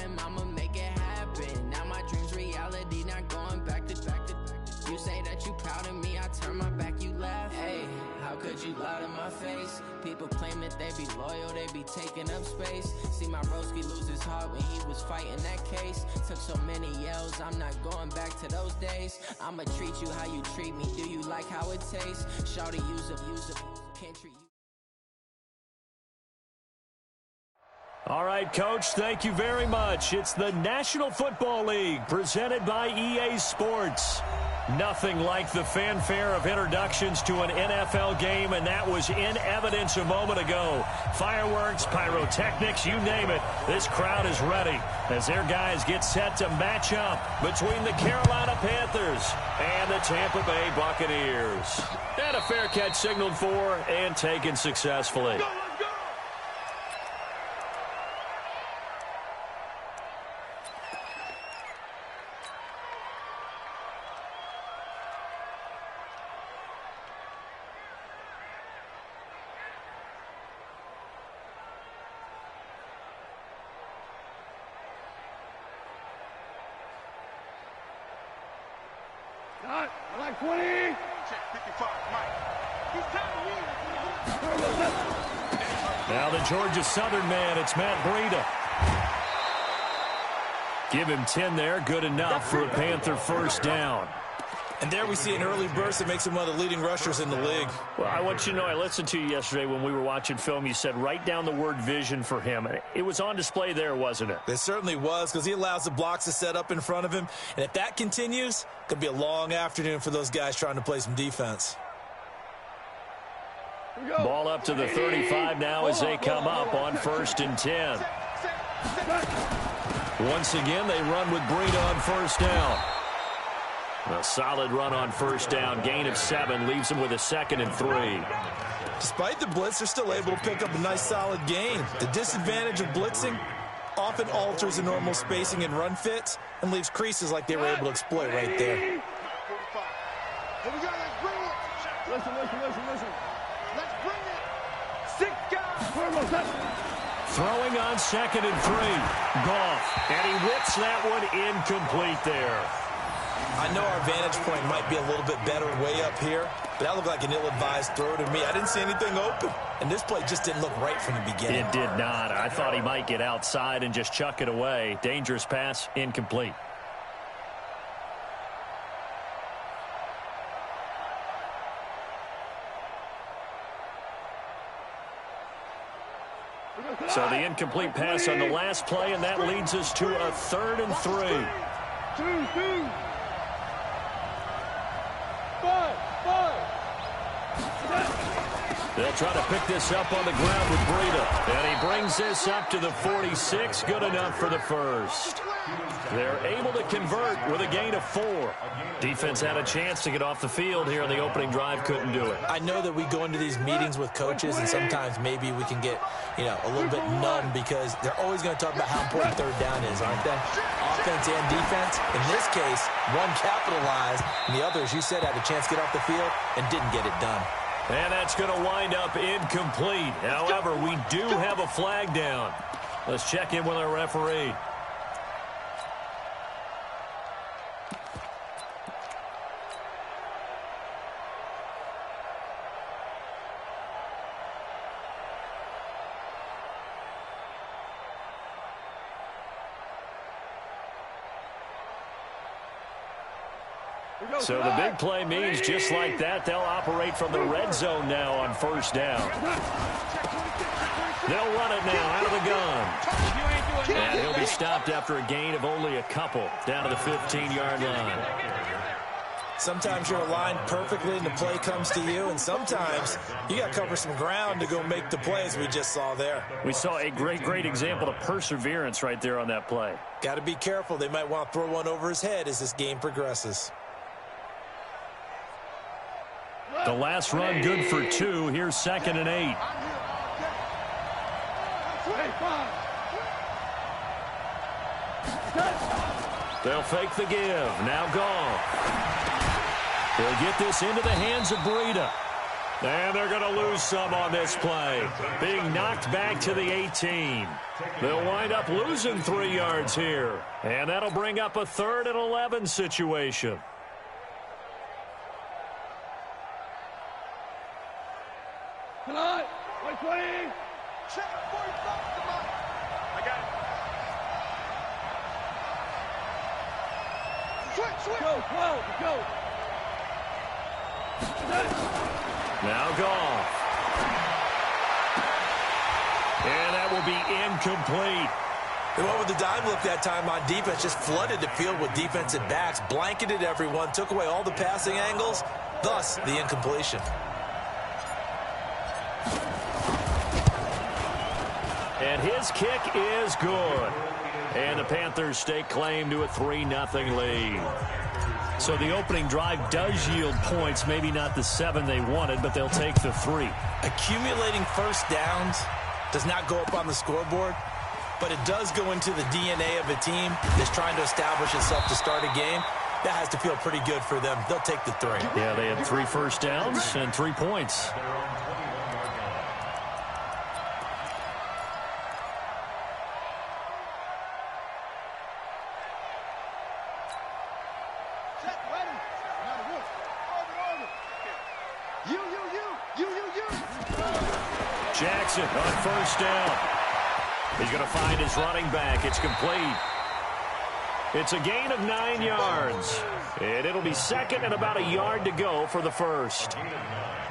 time, I'ma make it happen. Now my dream's reality, not going back to. You say that you proud of me, I turn my back, you laugh. Hey, how could you lie to my face? People claim that they be loyal, they be taking up space. See my broski lose his heart when he was fighting that case. Took so many yells, I'm not going back to those days. I'ma treat you how you treat me, do you like how it tastes? Shawty, use up, can't treat you. All right, Coach, thank you very much. It's the National Football League presented by EA Sports. Nothing like the fanfare of introductions to an NFL game, and that was in evidence a moment ago. Fireworks, pyrotechnics, you name it. This crowd is ready as their guys get set to match up between the Carolina Panthers and the Tampa Bay Buccaneers. And a fair catch signaled for and taken successfully. I like 20. Check 55, Mike. He's now the Georgia Southern man, it's Matt Breida. Give him 10 there, good enough for a Panther first down. And there we see an early burst that makes him one of the leading rushers in the league. Well, I want you to know, I listened to you yesterday when we were watching film. You said write down the word vision for him. It was on display there, wasn't it? It certainly was, because he allows the blocks to set up in front of him. And if that continues, it could be a long afternoon for those guys trying to play some defense. Ball up to the 35 now as they come up on 1st and 10. Once again, they run with Breida on first down. A solid run on first down. Gain of 7 leaves them with a 2nd and 3. Despite the blitz, they're still able to pick up a nice solid gain. The disadvantage of blitzing often alters the normal spacing and run fits and leaves creases like they were able to exploit right there. Here we go, let's bring it. Listen. Let's bring it. 6 guys. Throwing on 2nd and 3. Goff. And he whips that one incomplete there. I know our vantage point might be a little bit better way up here, but that looked like an ill-advised throw to me. I didn't see anything open, and this play just didn't look right from the beginning. It did not. I thought he might get outside and just chuck it away. Dangerous pass, incomplete. So the incomplete pass on the last play, and that leads us to a 3rd and 3. 2. 5. They'll try to pick this up on the ground with Breida. And he brings this up to the 46. Good enough for the first. They're able to convert with a gain of 4. Defense had a chance to get off the field here on the opening drive. Couldn't do it. I know that we go into these meetings with coaches, and sometimes maybe we can get, a little bit numb because they're always going to talk about how important 3rd down is, aren't they? Offense and defense. In this case, one capitalized, and the other, as you said, had a chance to get off the field and didn't get it done. And that's going to wind up incomplete. However, we do have a flag down. Let's check in with our referee. So the big play means just like that, they'll operate from the red zone now on first down. They'll run it now out of the gun. And he'll be stopped after a gain of only a couple down to the 15-yard line. Sometimes you're aligned perfectly and the play comes to you, and sometimes you got to cover some ground to go make the play, as we just saw there. We saw a great example of perseverance right there on that play. Got to be careful. They might want to throw one over his head as this game progresses. The last run good for 2. Here's 2nd and 8. They'll fake the give. Now Goff. They'll get this into the hands of Breida. And they're going to lose some on this play. Being knocked back to the 18. They'll wind up losing 3 yards here. And that'll bring up a 3rd and 11 situation. Come on. 120. Check 45. Come on. I got it. Switch. Go, 12. Go. Now Goff. And that will be incomplete. They went with the dime look that time on defense, just flooded the field with defensive backs, blanketed everyone, took away all the passing angles, thus the incompletion. And his kick is good. And the Panthers stake claim to a 3-0 lead. So the opening drive does yield points, maybe not the 7 they wanted, but they'll take the 3. Accumulating first downs does not go up on the scoreboard, but it does go into the DNA of a team that's trying to establish itself to start a game. That has to feel pretty good for them. They'll take the 3. Yeah, they had 3 first downs and 3 points. Jackson on first down. He's going to find his running back. It's complete. It's a gain of 9 yards. And it'll be 2nd and about a yard to go for the first.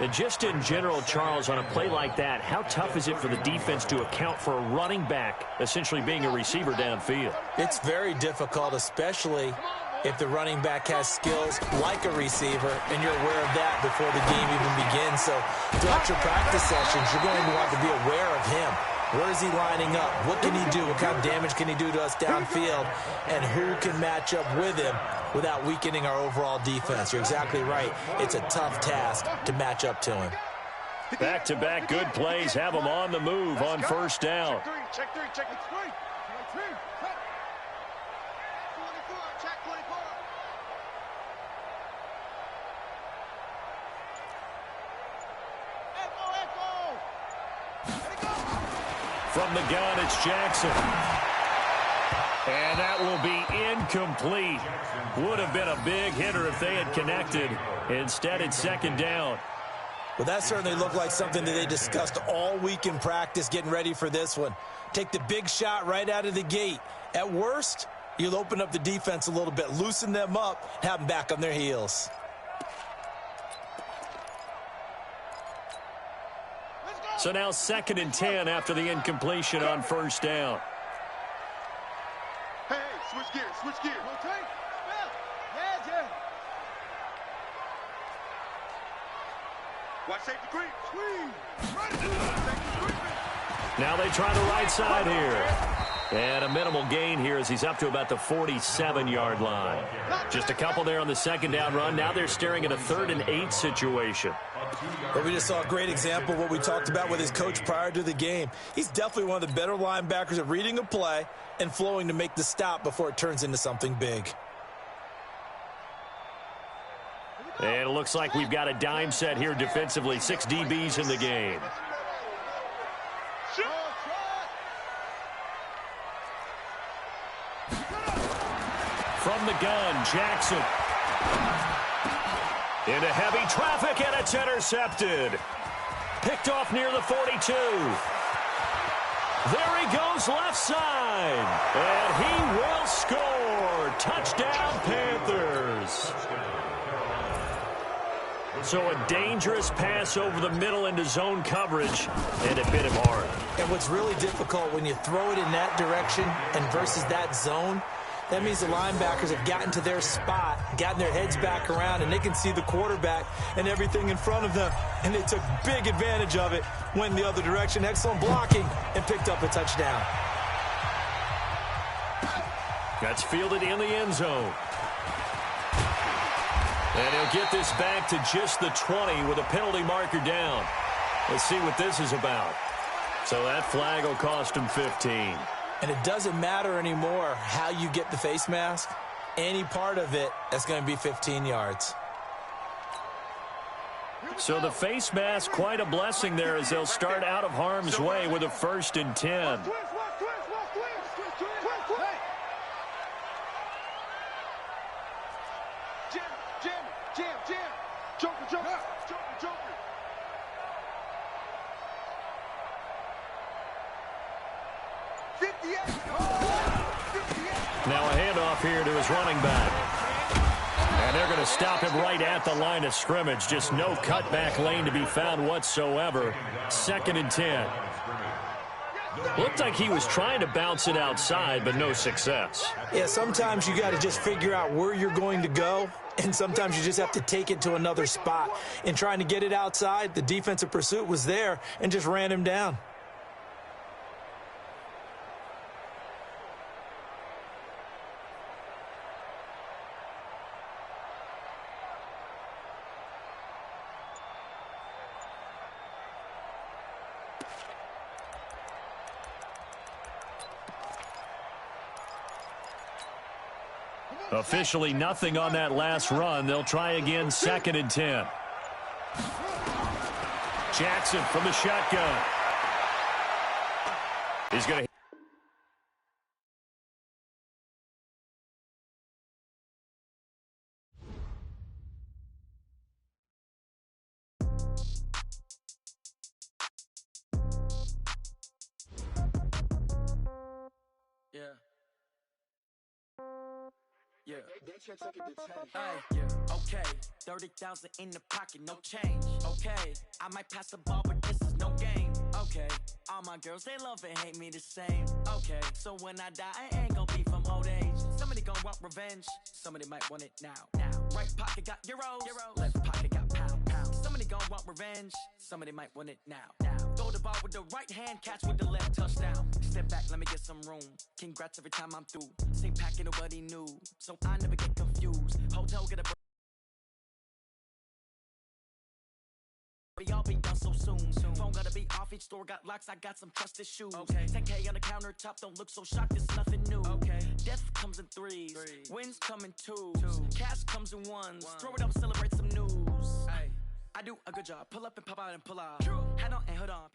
And just in general, Charles, on a play like that, how tough is it for the defense to account for a running back essentially being a receiver downfield? It's very difficult, especially if the running back has skills like a receiver, and you're aware of that before the game even begins. So throughout your practice sessions, you're going to want to be aware of him. Where is he lining up? What can he do? What kind of damage can he do to us downfield? And who can match up with him without weakening our overall defense? You're exactly right. It's a tough task to match up to him. Back-to-back good plays have them on the move on first down. Check 3. Check 3. From the gun, it's Jackson. And that will be incomplete. Would have been a big hitter if they had connected. Instead, it's 2nd down. Well, that certainly looked like something that they discussed all week in practice getting ready for this one. Take the big shot right out of the gate. At worst, you'll open up the defense a little bit, loosen them up, have them back on their heels. So now 2nd and 10 after the incompletion on first down. Hey, switch gear. Rotate. Watch safety creep. Squeeze. Now they try the right side here. And a minimal gain here as he's up to about the 47-yard line. Just a couple there on the 2nd down run. Now they're staring at a 3rd and 8 situation. But we just saw a great example of what we talked about with his coach prior to the game. He's definitely one of the better linebackers at reading a play and flowing to make the stop before it turns into something big. And it looks like we've got a dime set here defensively. 6 DBs in the game. From the gun, Jackson. Into heavy traffic, and it's intercepted. Picked off near the 42. There he goes left side. And he will score. Touchdown, Panthers. So a dangerous pass over the middle into zone coverage, and it bit him hard. And what's really difficult when you throw it in that direction and versus that zone, that means the linebackers have gotten to their spot, gotten their heads back around, and they can see the quarterback and everything in front of them. And they took big advantage of it, went the other direction, excellent blocking, and picked up a touchdown. That's fielded in the end zone. And he'll get this back to just the 20 with a penalty marker down. Let's see what this is about. So that flag will cost him 15. And it doesn't matter anymore how you get the face mask. Any part of it, that's going to be 15 yards. So the face mask, quite a blessing there as they'll start out of harm's way with a 1st and 10. Jam. Joker. Now a handoff here to his running back. And they're going to stop him right at the line of scrimmage. Just no cutback lane to be found whatsoever. 2nd and 10. Looked like he was trying to bounce it outside, but no success. Yeah, sometimes you got to just figure out where you're going to go, and sometimes you just have to take it to another spot. In trying to get it outside, the defensive pursuit was there and just ran him down. Officially nothing on that last run. They'll try again, 2nd and 10. Jackson from the shotgun. He's going to... Okay, 30,000 in the pocket, no change. Okay, I might pass the ball, but this is no game. Okay, all my girls, they love and hate me the same. Okay, so when I die, I ain't gonna be from old age. Somebody gonna want revenge, somebody might want it now. Right pocket got euros, left pocket got pounds. Somebody gonna want revenge, somebody might want it now. Throw the ball with the right hand, catch with the left, touchdown. Step back, let me get some room. Congrats every time I'm through. Same packet, nobody knew, so I never get confused. Hotel get a... Y'all be done so soon. Phone gotta be off, each store got locks, I got some trusted shoes. 10K on the countertop, don't look so shocked, it's nothing new. Death comes in threes, wins come in twos. Cash comes in ones, throw it up, celebrate some news. I do a good job, pull up and pop out and pull out. Head on and hood on.